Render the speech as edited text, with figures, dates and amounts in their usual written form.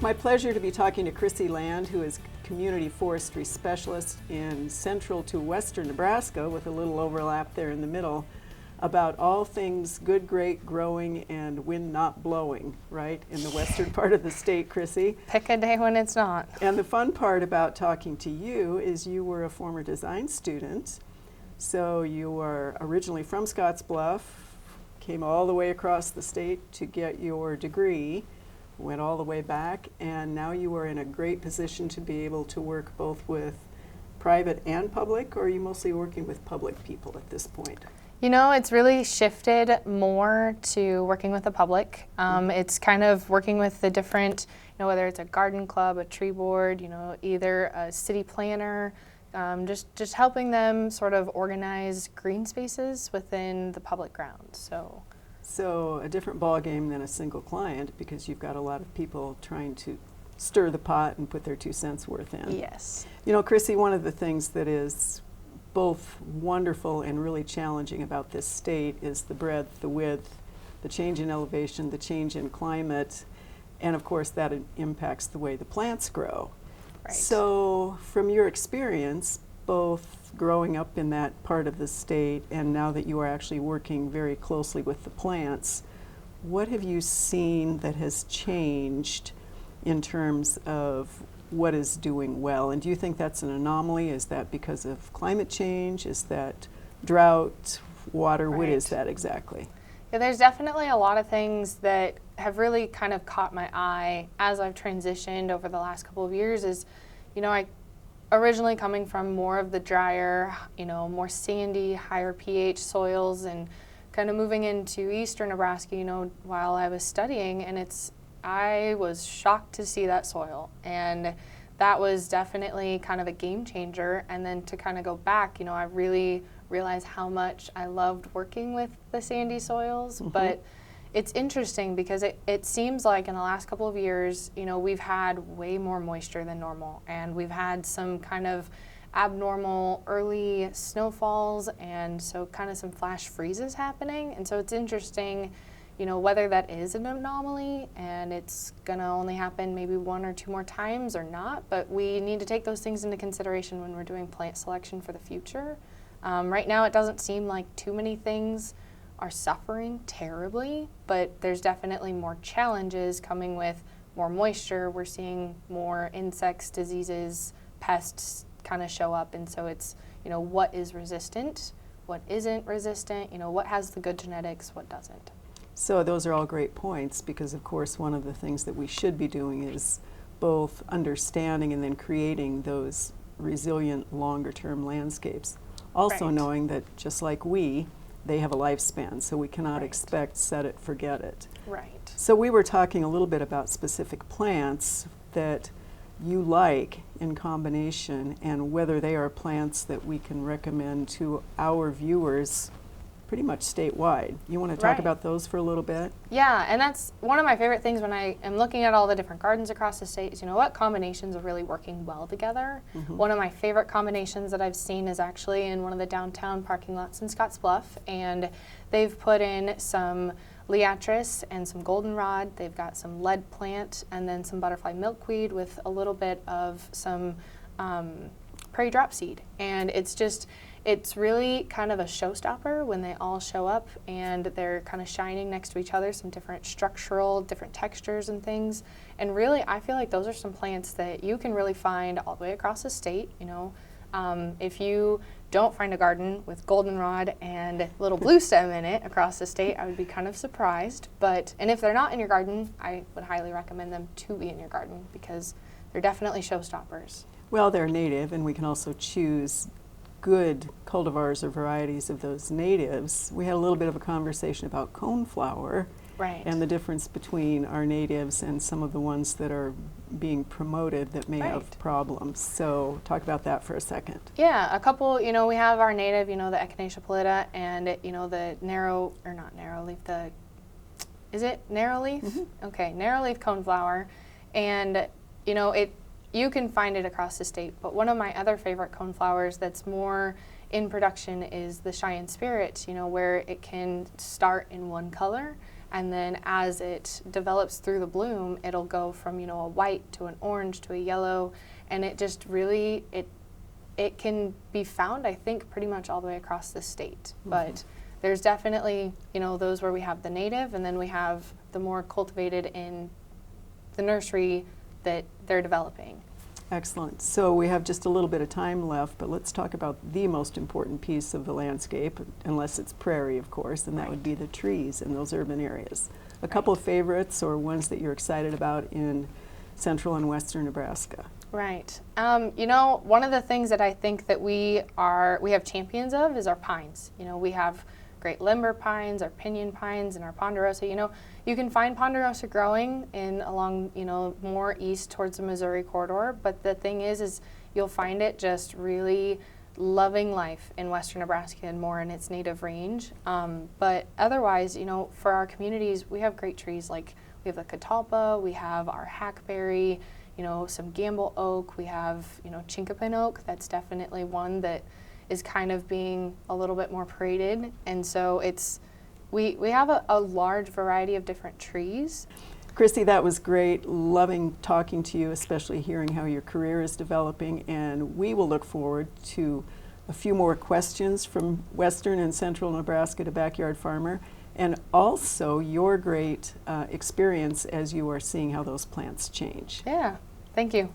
my pleasure to be talking to Chrissy Land, who is Community Forestry Specialist in central to western Nebraska, with a little overlap there in the middle, about all things good, great, growing, and wind not blowing, right, in the western part of the state, Chrissy. Pick a day when it's not. And the fun part about talking to you is you were a former design student. So you are originally from Scottsbluff, came all the way across the state to get your degree, went all the way back, and now you are in a great position to be able to work both with private and public, or are you mostly working with public people at this point? You know, it's really shifted more to working with the public. It's kind of working with the different, whether it's a garden club, a tree board, either a city planner, just helping them sort of organize green spaces within the public grounds. So a different ball game than a single client, because you've got a lot of people trying to stir the pot and put their 2 cents worth in. Yes. Chrissy, one of the things that is both wonderful and really challenging about this state is the breadth, the width, the change in elevation, the change in climate, and of course that impacts the way the plants grow. Right. So from your experience, both growing up in that part of the state and now that you are actually working very closely with the plants, what have you seen that has changed in terms of what is doing well? And do you think that's an anomaly? Is that because of climate change? Is that drought, water? Right. What is that exactly? Yeah, there's definitely a lot of things that have really kind of caught my eye as I've transitioned over the last couple of years. I originally coming from more of the drier, more sandy, higher pH soils, and kind of moving into eastern Nebraska, while I was studying, and I was shocked to see that soil, and that was definitely kind of a game changer. And then to kind of go back, I really realized how much I loved working with the sandy soils. Mm-hmm. But it's interesting because it seems like in the last couple of years, we've had way more moisture than normal, and we've had some kind of abnormal early snowfalls, and so kind of some flash freezes happening. And so it's interesting whether that is an anomaly and it's going to only happen maybe 1 or 2 more times or not, but we need to take those things into consideration when we're doing plant selection for the future. Right now it doesn't seem like too many things are suffering terribly, but there's definitely more challenges coming with more moisture. We're seeing more insects, diseases, pests kind of show up, and so it's, what is resistant, what isn't resistant, what has the good genetics, what doesn't. So those are all great points, because of course one of the things that we should be doing is both understanding and then creating those resilient longer term landscapes. Also, right, knowing that just like they have a lifespan, so we cannot, right, expect set it, forget it. Right. So we were talking a little bit about specific plants that you like in combination, and whether they are plants that we can recommend to our viewers pretty much statewide. You want to talk, right, about those for a little bit? Yeah, and that's one of my favorite things when I am looking at all the different gardens across the state is, what combinations are really working well together. Mm-hmm. One of my favorite combinations that I've seen is actually in one of the downtown parking lots in Scottsbluff, and they've put in some liatris and some goldenrod. They've got some lead plant and then some butterfly milkweed with a little bit of some prairie drop seed, and it's really kind of a showstopper when they all show up and they're kind of shining next to each other, some different different textures and things. And really, I feel like those are some plants that you can really find all the way across the state. If you don't find a garden with goldenrod and little blue stem in it across the state, I would be kind of surprised. And if they're not in your garden, I would highly recommend them to be in your garden, because they're definitely showstoppers. Well, they're native, and we can also choose good cultivars or varieties of those natives. We had a little bit of a conversation about coneflower, right, and the difference between our natives and some of the ones that are being promoted that may, right, have problems. So talk about that for a second. Yeah, a couple, we have our native, the Echinacea pallida, and the is it narrow leaf? Mm-hmm. Okay, narrow leaf coneflower, and you can find it across the state, but one of my other favorite coneflowers that's more in production is the Cheyenne Spirit, where it can start in one color And then as it develops through the bloom, it'll go from, you know, a white to an orange to a yellow. And it just really, it can be found, I think, pretty much all the way across the state. But there's definitely, you know, those where we have the native, and then we have the more cultivated in the nursery that they're developing. Excellent. So we have just a little bit of time left, but let's talk about the most important piece of the landscape, unless it's prairie, of course, and that would be the trees in those urban areas. A couple of favorites or ones that you're excited about in central and western Nebraska. Right. You know, one of the things that I think that we have champions of is our pines. You know, we have great limber pines, our pinyon pines, and our ponderosa. You know, you can find ponderosa growing along, you know, more east towards the Missouri corridor, but the thing is you'll find it just really loving life in western Nebraska and more in its native range. But otherwise, you know, for our communities, we have great trees like we have the catalpa, we have our hackberry, you know, some gamble oak, we have, you know, chinkapin oak. That's definitely one that is kind of being a little bit more paraded. And so we have a large variety of different trees. Chrissy, that was great. Loving talking to you, especially hearing how your career is developing. And we will look forward to a few more questions from western and central Nebraska to Backyard Farmer, and also your great experience as you are seeing how those plants change. Yeah, thank you.